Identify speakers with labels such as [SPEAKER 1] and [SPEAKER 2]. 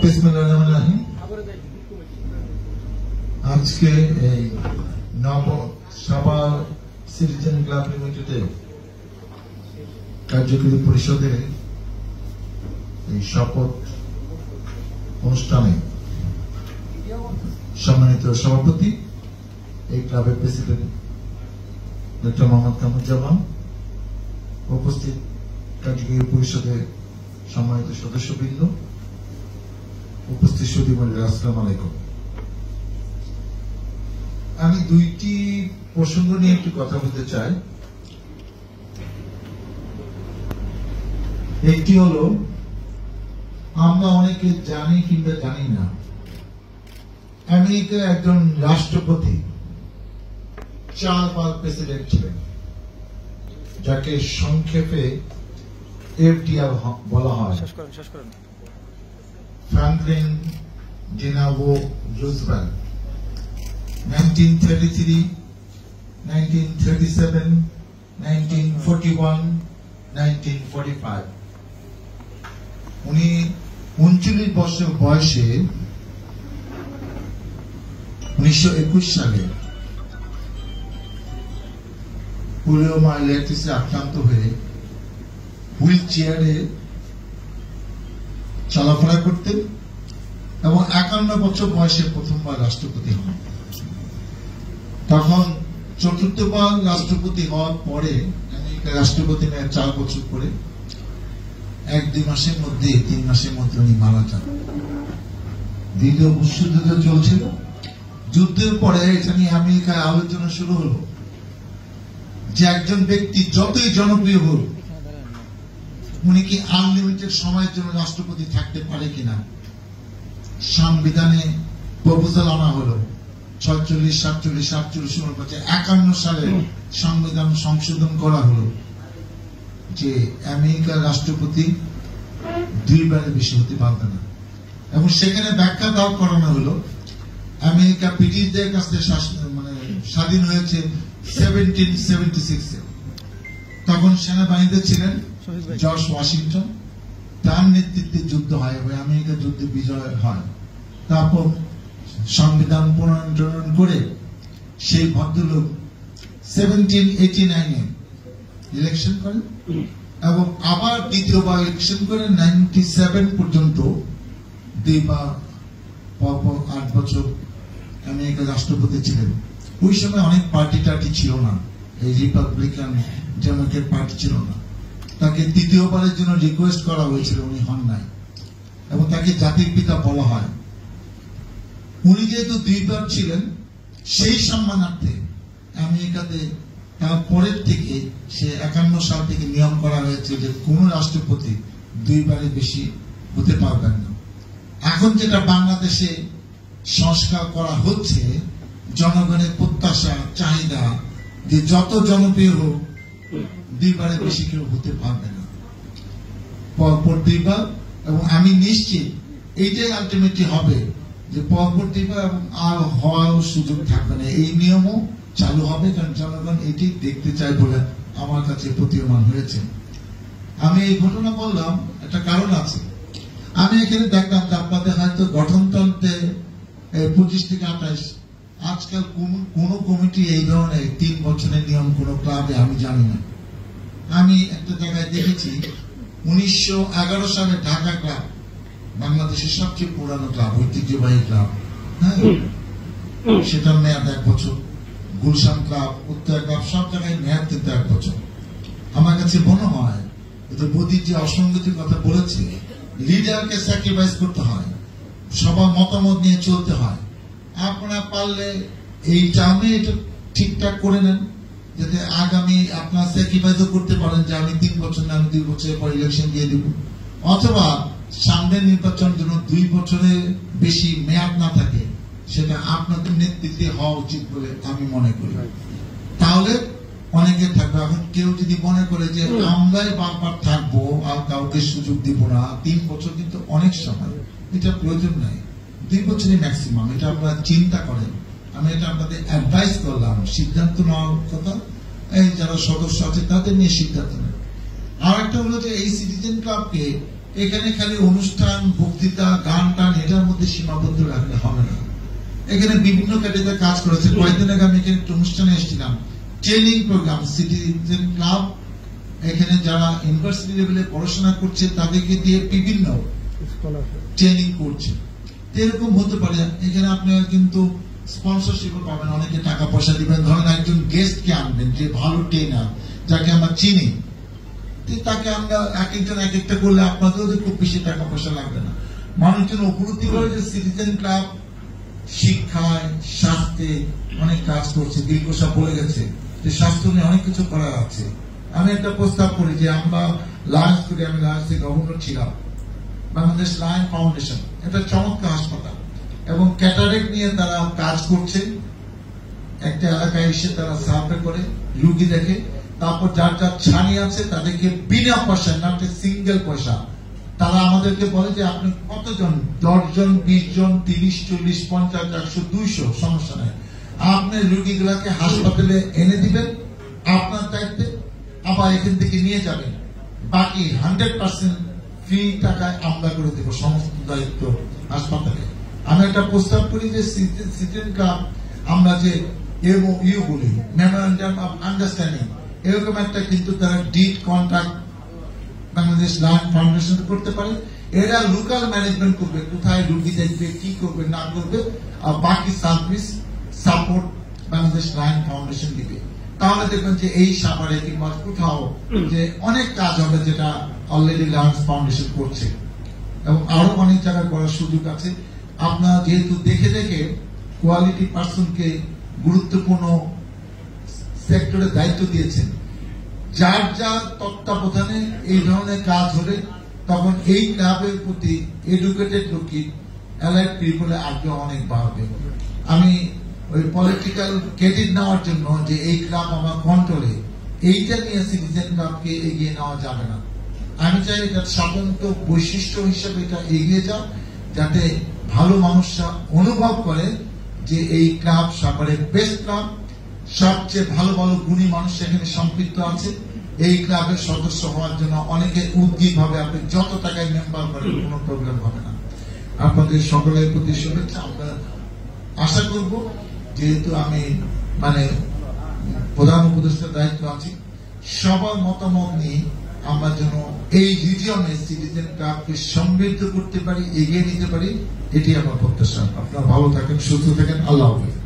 [SPEAKER 1] বিসমিল্লাহির আজকে এই নবসভা সিটিজেন ক্লাব লিমিটেডের কার্যকরী পরিষদের এই শপথ অনুষ্ঠানে সম্মানিত সভাপতি, এই ক্লাবের প্রেসিডেন্ট ডক্টর মোহাম্মদ কামরুজ্জামান, উপস্থিত কার্যকরী পরিষদের সম্মানিত সদস্যবৃন্দ, উপস্থিত সুধীমণ্ডলী, আসসালামু আলাইকুম। আমি দুইটি প্রসঙ্গ নিয়ে একটু কথা বলতে চাই। একটি হলো, আমরা অনেকে জানি কিংবা জানি না, আমেরিকার একজন রাষ্ট্রপতি 4 বার প্রেসিডেন্ট ছিলেন, যাকে সংক্ষেপে FDR বলা হয়। Franklin Delano Roosevelt 1933, 1937, 1941, 1945। উনি 39 বছর বয়সে 1921 সালে পুলিওমাইলাইটিসে আক্রান্ত হয়ে হুইল চেয়ারে চলাফেরা করতেন এবং 51 বছর বয়সে প্রথমবার রাষ্ট্রপতি হন। তখন চতুর্থবার রাষ্ট্রপতি হওয়ার পরে আমেরিকার রাষ্ট্রপতি 4 বছর পরে 1-2 মাসের মধ্যে 3 মাসের মধ্যে উনি মারা যান। দ্বিতীয় বিশ্বযুদ্ধ চলছিল। যুদ্ধের পরে এটা নিয়ে আমেরিকায় আলোচনা শুরু হলো যে একজন ব্যক্তি যতই জনপ্রিয় হোক, উনি কি আনলিমিটেড সময়ের জন্য রাষ্ট্রপতি থাকতে পারে কিনা। সংবিধানে প্রপোজাল আনা হলো 46, 47, 48, 51 সালে সংবিধান সংশোধন করা হলো যে আমেরিকার রাষ্ট্রপতি 2 বারের বেশি হতে পারবে না, এবং সেখানে ব্যাখ্যা দাও করানো হলো আমেরিকা ব্রিটিশদের কাছে স্বাধীন হয়েছে 1776-এ। তখন সেনাবাহিনীতে ছিলেন জর্জ ওয়াশিংটন, তার নেতৃত্বে যুদ্ধ হয় এবং আমেরিকা যুদ্ধে বিজয় হয়। তারপর সংবিধান পুনর্নির্ধারণ করে সেই ভদ্রলোক 1789-এ ইলেকশন করেন এবং আবার দ্বিতীয়বার ইলেকশন করে 97 পর্যন্ত 2 বার পরপর 8 বছর আমেরিকার রাষ্ট্রপতি ছিলেন। ওই সময় অনেক পার্টি টার্টি ছিল না, এই রিপাবলিকান ডেমোক্রেট পার্টি ছিল না। তাকে তৃতীয়বারের জন্য রিকোয়েস্ট করা হয়েছিল, উনি হন নাই এবং তাকে জাতির পিতা বলা হয়। উনি যেহেতু 2 বার ছিলেন, সেই সম্মানার্থে আমেরিকাতে তার পরের থেকে সে 51 সাল থেকে নিয়ম করা হয়েছে যে কোন রাষ্ট্রপতি 2 বারের বেশি হতে পারবেন না। এখন যেটা বাংলাদেশে সংস্কার করা হচ্ছে, জনগণের প্রত্যাশা চাহিদা যে যত জনপ্রিয় হোক 2 বারের বেশি কেউ হতে পারবে না, পরপর 2 বার। এবং আমি নিশ্চিত এইটাই আলটিমেটলি হবে যে পরপর 2 বার এবং আর হওয়ার সুযোগ থাকবে না। এই নিয়মও চালু হবে, কারণ জনগণ এটি দেখতে চায় বলে আমার কাছে প্রতীয়মান হয়েছে। আমি এই ঘটনা বললাম, একটা কারণ আছে। আমি এখানে দেখলাম যে আপনাদের হয়তো গঠনতন্ত্রে 25 থেকে 28, আজকাল কোন কমিটি এই ধরনের 3 বছরের নিয়ম কোন ক্লাবে আমি জানি না। আমি একটা জায়গায় দেখেছি 1911 সালে ঢাকা ক্লাব বাংলাদেশের সবচেয়ে পুরানো ক্লাব, ঐতিহ্যবাহী ক্লাব, হ্যাঁ, সেটার মেয়াদ 1 বছর। গুলশান ক্লাব, উত্তর ক্লাব, সব জায়গায় মেয়াদ কিন্তু 1 বছর। আমার কাছে মনে হয় মোদী যে অসঙ্গতির কথা বলেছে, লিডারকে স্যাক্রিফাইস করতে হয়, সবার মতামত নিয়ে চলতে হয়। আপনারা পারলে এই টার্মে এটা ঠিকঠাক করে নেন, যাতে আগামী আপনার স্যাক্রিফাইসও করতে পারেন যে আমি 3 বছর না, আমি 2 বছরের পর ইলেকশন দিয়ে দেব, অথবা সামনের নির্বাচনের জন্য 2 বছরের বেশি মেয়াদ না থাকে, সেটা আপনাদের নেতৃত্বে হওয়া উচিত বলে আমি মনে করি। তাহলে অনেকে থাকবে। এখন কেউ যদি মনে করে যে আমরাই বারবার থাকবো আর কাউকে সুযোগ দিব না, 3 বছর কিন্তু অনেক সময়, এটা প্রয়োজন নাই। 2 বছরই ম্যাক্সিমাম, এটা আপনারা চিন্তা করেন। আমি এটা আপনাদের অ্যাডভাইস করলাম, সিদ্ধান্ত নেওয়ার কথা এই যারা সদস্য আছে তাদের নিয়ে সিদ্ধান্ত নেন। আর একটা হলো যে এই সিটিজেন ক্লাবকে এখানে খালি অনুষ্ঠান বক্তৃতা, গান টান এটার মধ্যে সীমাবদ্ধ রাখলে হবে না। এখানে বিভিন্ন ক্যাটাগরিতে কাজ করেছে। কয়েকদিন আগে আমি এখানে একটা অনুষ্ঠানে এসেছিলাম, ট্রেনিং প্রোগ্রাম, সিটিজেন ক্লাব, এখানে যারা ইউনিভার্সিটি লেভেলে পড়াশোনা করছে তাদেরকে দিয়ে বিভিন্ন ট্রেনিং করছে। এরকম হতে পারে এখানে আপনারা কিন্তু স্পন্সরশিপও পাবেন, অনেকে টাকা পয়সা দিবেন। ধরেন একজন গেস্টকে আনবেন যে ভালো ট্রেনার, যাকে আমরা চিনি, তাকে আমরা এক একজন এক একটা করলে আপনাদেরও খুব বেশি টাকা পয়সা লাগবে না। মানুষজন উপলব্ধি করে যে সিটিজেন ক্লাব শিক্ষায়, স্বাস্থ্যে অনেক কাজ করছে। দীর্ঘসা বলে গেছে যে স্বাস্থ্য নিয়ে অনেক কিছু করার আছে। আমি একটা প্রস্তাব করি যে আমরা লায়ন্স করি, আমি লায়ন্সে গভর্নর ছিলাম, বাংলাদেশ লায়ন ফাউন্ডেশন, এটা চমৎকার হাসপাতাল এবং ক্যাটারেক্ট নিয়ে তারা কাজ করছে। একটা এলাকায় এসে তারা সার্ভে করে, রুগী দেখে, তারপর যার যার ছানি আছে তাদেরকে বিনা পয়সায়, না সিঙ্গেল পয়সা, তারা আমাদেরকে বলে যে আপনি কতজন, 10 জন, 20 জন, 30, 40, 50, 100, 200, সমস্যা নেই, আপনি রুগীগুলাকে হাসপাতালে এনে দিবেন আপনার দায়িত্বে, আবার এখান থেকে নিয়ে যাবেন, বাকি 100% ফ্রি টাকায় আমরা করে দেবো, সমস্ত দায়িত্ব হাসপাতালে। আমি একটা প্রস্তাব করি যে সিটিজেন ক্লাব আমরা যে ইউ বলি, মেমোরেন্ডাম অফ আন্ডারস্ট্যান্ডিং, এরকম একটা কিন্তু তারা did contract Bangladesh lion foundation করতে পারে। এরা লোকাল ম্যানেজমেন্ট করবে, কোথায় রুগী দেখবে, কি করবে না করবে, আর বাকি service support Bangladesh lion foundation দিবে। তাহলে দেখবেন যে এই সাভারে কিংবা কোথাও যে অনেক কাজ হবে যেটা অলরেডি লায়ন্স ফাউন্ডেশন করছে, এবং আরো অনেক জায়গায় করার সুযোগ আছে। আপনারা যেহেতু দেখে দেখে কোয়ালিটি পার্সনকে গুরুত্বপূর্ণ সেক্টরে দায়িত্ব দিয়েছেন, যার যার তত্ত্বাবধানে এই ধরনের কাজ হলে তখন এই ক্লাবের প্রতি এডুকেটেড লোকই অ্যালাইড পিপলের আগ্রহ অনেক বাড়বে। আমি ওই পলিটিক্যাল ক্রেডিট নেওয়ার জন্য যে এই ক্লাব আমার কন্ট্রোলে, এইটা নিয়ে সিটিজেন ক্লাবকে এগিয়ে নেওয়া যাবে না। আমি চাই এটা সাধারণত বৈশিষ্ট্য হিসেবে এটা এগিয়ে যাও, যাতে ভালো মানুষরা অনুভব করে যে এই ক্লাব সাভারের বেস্ট ক্লাব, সবচেয়ে ভালো ভালো গুণী মানুষ এখানে সম্পৃক্ত আছে। এই ক্লাবের সদস্য হওয়ার জন্য অনেকে উদ্যোগী ভাবে, আপনি যত টাকায় মেম্বার করেন কোনো প্রবলেম হবে না। আপনাদের সকলের প্রতি শুভেচ্ছা। আমরা আশা করব, যেহেতু আমি প্রধান উপদেষ্টার দায়িত্ব আছি, সবার মতামত নিয়ে আমরা যেন এই রিজিয়নে সিটিজেন ক্লাবকে সমৃদ্ধ করতে পারি, এগিয়ে নিতে পারি, এটি আমার প্রত্যাশা। আপনারা ভালো থাকেন, সুস্থ থাকেন, আল্লাহ হাফেজ।